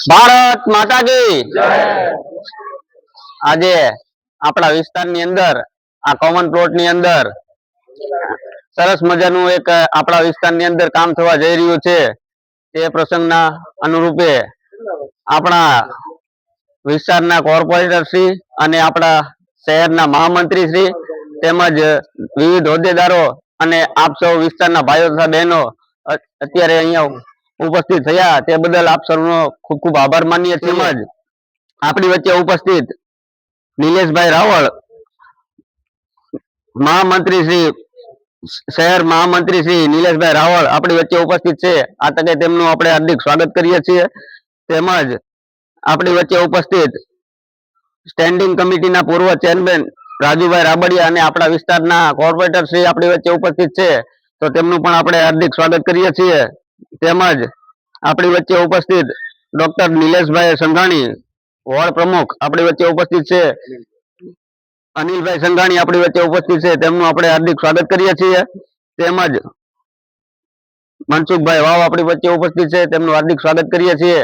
ભારત માતા કી આજે આપણા વિસ્તારની અંદર આ કોમન પ્લોટ ની અંદર સરસ મજાનું એક આપણા વિસ્તારની અંદર કામ થવા જઈ રહ્યું છે। તે પ્રસંગના અનુરૂપે આપણા વિસ્તારના કોર્પોરેટર શ્રી અને આપણા શહેરના મહામંત્રી શ્રી તેમજ વિવિધ હોદ્દેદારો અને આપ સૌ વિસ્તારના ભાઈઓ તથા બહેનો અત્યારે અહીંયા ઉપસ્થિત થયા તે બદલ આપ સૌનો ખૂબ ખૂબ આભાર માનીએ છીએ। તેમજ આપણી વચ્ચે ઉપસ્થિત નિલેશભાઈ રાવળ મહામંત્રી શ્રી શહેર મહામંત્રી શ્રી નિલેશભાઈ રાવળ આપણી વચ્ચે ઉપસ્થિત છે। આ તકે તેમનું આપણે હાર્દિક સ્વાગત કરીએ છીએ। તેમજ આપણી વચ્ચે ઉપસ્થિત સ્ટેન્ડિંગ કમિટીના પૂર્વ ચેરમેન રાજુભાઈ રાબડિયા અને આપણા વિસ્તારના કોર્પોરેટર શ્રી આપણી વચ્ચે ઉપસ્થિત છે, તો તેમનું પણ આપણે હાર્દિક સ્વાગત કરીએ છીએ। તેમજ આપણી વચ્ચે ઉપસ્થિત ડોક્ટર નિલેશભાઈ સંઘાણી વોર્ડ પ્રમુખ આપણી વચ્ચે ઉપસ્થિત છે, અનિલભાઈ સંઘાણી આપણી વચ્ચે ઉપસ્થિત છે, તેમનું આપણે હાર્દિક સ્વાગત કરીએ છીએ। તેમજ મનસુખભાઈ વાવ આપણી વચ્ચે ઉપસ્થિત છે, તેમનું હાર્દિક સ્વાગત કરીએ છીએ।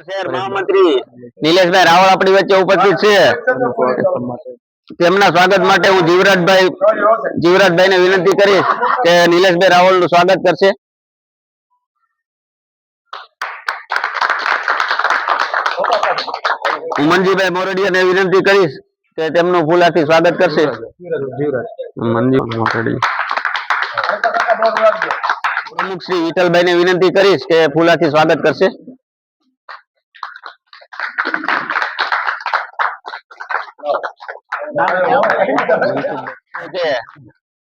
શહેર મહામંત્રી નિલેશભાઈ રાવળ આપણી વચ્ચે ઉપસ્થિત છે, તેમના સ્વાગત માટે હું જીવરાજભાઈને વિનંતી કરીશ કે નિલેશભાઈ રાવળનું સ્વાગત કરશે। હું મંજીભાઈ મોરડિયાને વિનંતી કરીશ કે તેમનું ફૂલાથી સ્વાગત કરશે। પ્રમુખ શ્રી વિઠ્ઠલભાઈને વિનંતી કરીશ કે ફૂલાથી સ્વાગત કરશે।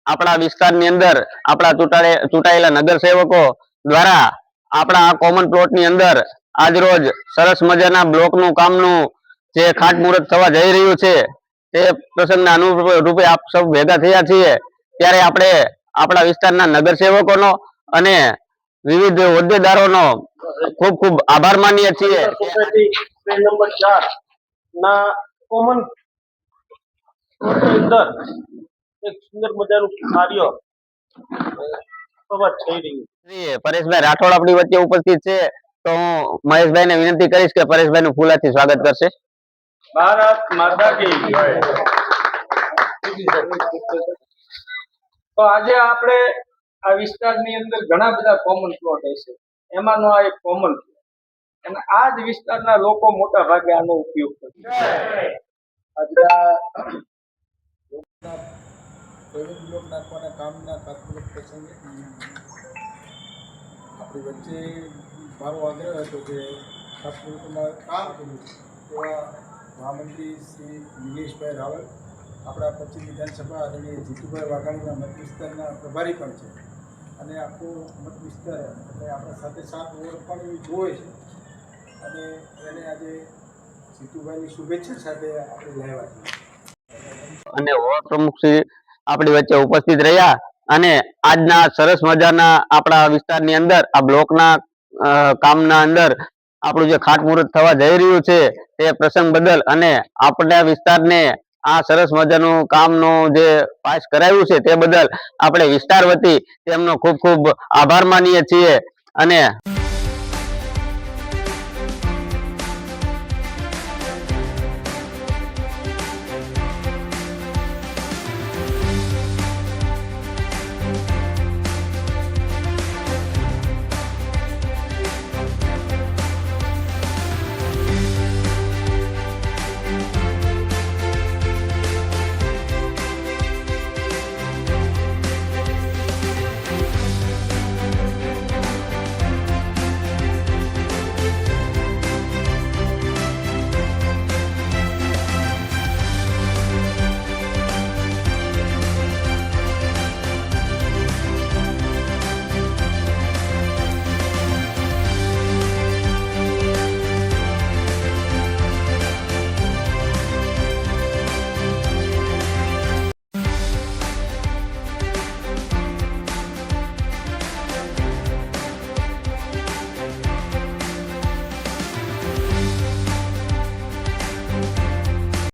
આપણા વિસ્તારની અંદર આપણા ચૂંટાયેલા નગરસેવકો દ્વારા આપણા આ કોમન પ્લોટ ની અંદર આજ રોજ સરસ મજાના બ્લોક નું કામનું જે ખાતમુહૂર્ત થવા જઈ રહ્યું છે, તે પ્રસંગના અનુરૂપે આપ સૌ ભેગા થયા છીએ। ત્યારે આપણે આપણા વિસ્તારના નગરસેવકોનો અને વિવિધ હોદ્દેદારોનો ખૂબ ખૂબ આભાર માનીએ છીએ। નંબર 4 ના કોમન અંદર એક સુંદર મજાનું કાર્ય પરેશભાઈ રાઠોડ આપણી વચ્ચે ઉપસ્થિત છે, તો હું મહેશભાઈને વિનંતી કરીશ કે પરેશભાઈ નું ફૂલાથી સ્વાગત કરશે। ભારત માતા કી જય। તો આજે આપણે આ વિસ્તારની અંદર ઘણા બધા કોમન પ્લોટ હશે, એમાંનો આ એક કોમન પ્લોટ, અને આ જ વિસ્તારના લોકો મોટા ભાગે આનો ઉપયોગ કરે છે। આજે બ્લોક નાખવાના કામના ખાતમુહૂર્ત પ્રસંગે આપણી વચ્ચે મારો આગ્રહ હતો કે ખાતમુહૂર્તમાં કામ કર્યું એવા મહામંત્રી શ્રી નિલેશભાઈ રાવળ, આપણા પશ્ચિમ વિધાનસભા આદરણીય જીતુભાઈ વાઘાણીના મત વિસ્તારના પ્રભારી પણ છે, અને આખો મત વિસ્તાર એટલે આપણા સાથે 7 વોર્ડ પણ એ જોવે છે, અને એને આજે જીતુભાઈની શુભેચ્છા સાથે આપણે લાવ્યા છીએ। અને વોર્ડ પ્રમુખ શ્રી આપણી વચ્ચે ઉપસ્થિત રહ્યા અને આજના સરસ મજાના આપણા વિસ્તારની અંદર આ બ્લોકના કામના અંદર આપણું જે ખાતમુહૂર્ત થવા જઈ રહ્યું છે, તે પ્રસંગ બદલ અને આપણા વિસ્તારને આ સરસ મજાનું કામનું જે પાસ કરાવ્યું છે, તે બદલ આપણે વિસ્તાર વતી તેમનો ખૂબ ખૂબ આભાર માનીએ છીએ। અને